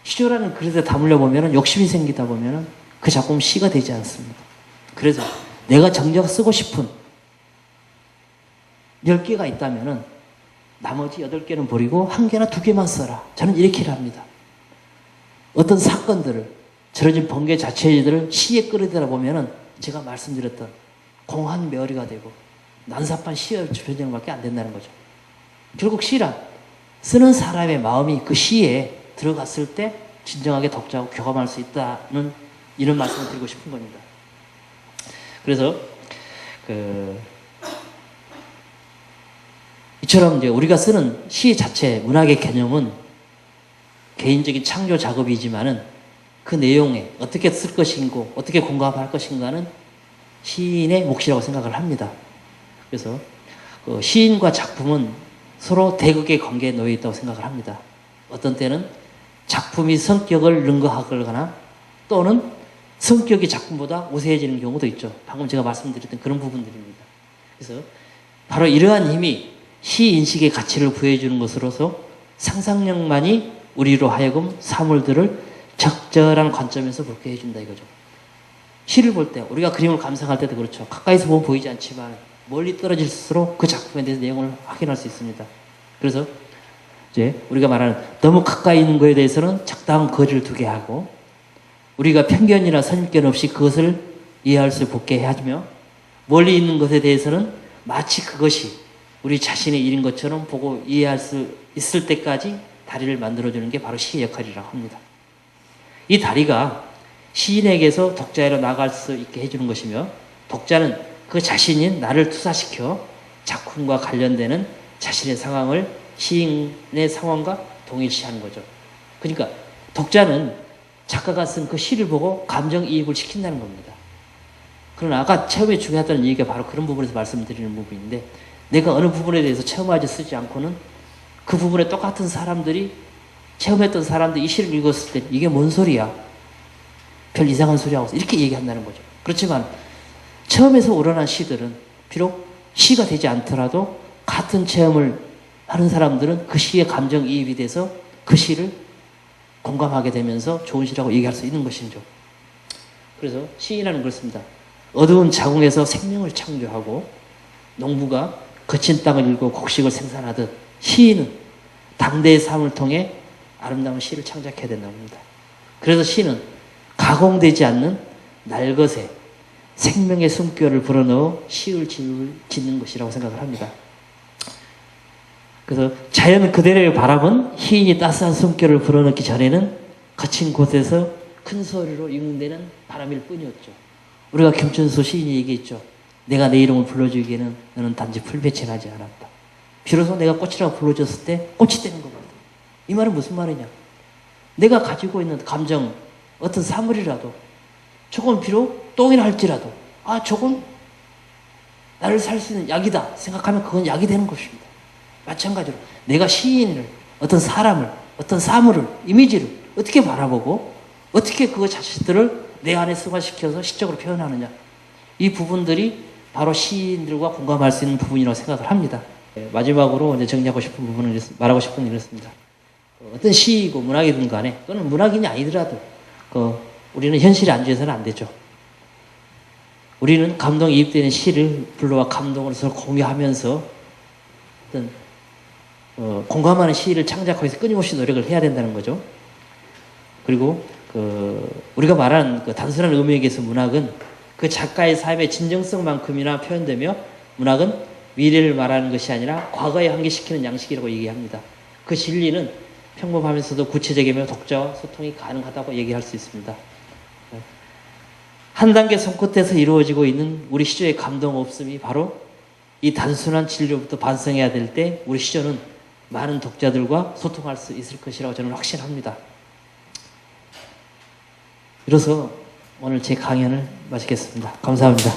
시조라는 글에 담으려 보면 욕심이 생기다 보면 그 작품 시가 되지 않습니다. 그래서 내가 정작 쓰고 싶은 10개가 있다면 나머지 8개는 버리고 1개나 2개만 써라. 저는 이렇게 합니다. 어떤 사건들을 저러진 번개 자체들을 시에 끌어들여 보면 제가 말씀드렸던 공한 메어리가 되고 난삽한 시의 주변정밖에 안 된다는 거죠. 결국 시란 쓰는 사람의 마음이 그 시에 들어갔을 때 진정하게 독자하고 교감할 수 있다는 이런 말씀을 드리고 싶은 겁니다. 그래서 이처럼 이제 우리가 쓰는 시 자체 문학의 개념은 개인적인 창조 작업이지만은 그 내용에 어떻게 쓸 것인고 어떻게 공감할 것인가는 시인의 몫이라고 생각을 합니다. 그래서 시인과 작품은 서로 대극의 관계에 놓여 있다고 생각을 합니다. 어떤 때는 작품이 성격을 능가하거나 또는 성격이 작품보다 우세해지는 경우도 있죠. 방금 제가 말씀드렸던 그런 부분들입니다. 그래서 바로 이러한 힘이 시인식의 가치를 부여해주는 것으로서 상상력만이 우리로 하여금 사물들을 적절한 관점에서 보게 해준다 이거죠. 시를 볼 때 우리가 그림을 감상할 때도 그렇죠. 가까이서 보면 보이지 않지만 멀리 떨어질수록 그 작품에 대해서 내용을 확인할 수 있습니다. 그래서 이제 우리가 말하는 너무 가까이 있는 것에 대해서는 적당한 거리를 두게 하고 우리가 편견이나 선입견 없이 그것을 이해할 수 있게 해주며 멀리 있는 것에 대해서는 마치 그것이 우리 자신의 일인 것처럼 보고 이해할 수 있을 때까지 다리를 만들어주는 게 바로 시의 역할이라고 합니다. 이 다리가 시인에게서 독자로 나갈 수 있게 해주는 것이며 독자는 그 자신인 나를 투사시켜 작품과 관련되는 자신의 상황을 시인의 상황과 동일시하는 거죠. 그러니까 독자는 작가가 쓴 그 시를 보고 감정이입을 시킨다는 겁니다. 그러나 아까 처음에 중요했던 얘기가 바로 그런 부분에서 말씀드리는 부분인데 내가 어느 부분에 대해서 체험하지 쓰지 않고는 그 부분에 똑같은 사람들이 체험했던 사람들이 이 시를 읽었을 때 이게 뭔 소리야? 별 이상한 소리 하고 이렇게 얘기한다는 거죠. 그렇지만 처음에서 우러난 시들은 비록 시가 되지 않더라도 같은 체험을 하는 사람들은 그 시에 감정이입이 돼서 그 시를 공감하게 되면서 좋은 시라고 얘기할 수 있는 것이죠. 그래서 시인은 그렇습니다. 어두운 자궁에서 생명을 창조하고 농부가 거친 땅을 일고 곡식을 생산하듯 시인은 당대의 삶을 통해 아름다운 시를 창작해야 된다고 합니다. 그래서 시는 가공되지 않는 날것에 생명의 숨결을 불어넣어 시를 짓는 것이라고 생각을 합니다. 그래서 자연 그대로의 바람은 희인이 따스한 숨결을 불어넣기 전에는 거친 곳에서 큰 소리로 잉대는 바람일 뿐이었죠. 우리가 김춘수 시인이 얘기했죠. 내가 내 이름을 불러주기에는 너는 단지 풀빛이 나지 않았다. 비로소 내가 꽃이라고 불러줬을 때 꽃이 되는 겁니다. 이 말은 무슨 말이냐? 내가 가지고 있는 감정, 어떤 사물이라도 조금 비록 똥이라 할지라도 저건 나를 살 수 있는 약이다 생각하면 그건 약이 되는 것입니다. 마찬가지로 내가 시인을 어떤 사람을 어떤 사물을 이미지를 어떻게 바라보고 어떻게 그 자체들을 내 안에 승화시켜서 시적으로 표현하느냐 이 부분들이 바로 시인들과 공감할 수 있는 부분이라고 생각을 합니다. 마지막으로 이제 정리하고 싶은 부분은 말하고 싶은 게 이렇습니다. 어떤 시이고 문학이든 간에 또는 문학인이 아니더라도 우리는 현실에 안주해서는 안 되죠. 우리는 감동이 입되는 시를 불러와 감동을 서로 공유하면서 어떤 공감하는 시를 창작하기 위해서 끊임없이 노력을 해야 된다는 거죠. 그리고 우리가 말하는 단순한 의미에서 문학은 그 작가의 삶의 진정성만큼이나 표현되며 문학은 미래를 말하는 것이 아니라 과거에 환기시키는 양식이라고 얘기합니다. 그 진리는 평범하면서도 구체적이며 독자와 소통이 가능하다고 얘기할 수 있습니다. 한 단계 손끝에서 이루어지고 있는 우리 시조의 감동 없음이 바로 이 단순한 진리로부터 반성해야 될 때 우리 시조는 많은 독자들과 소통할 수 있을 것이라고 저는 확신합니다. 이로써 오늘 제 강연을 마치겠습니다. 감사합니다.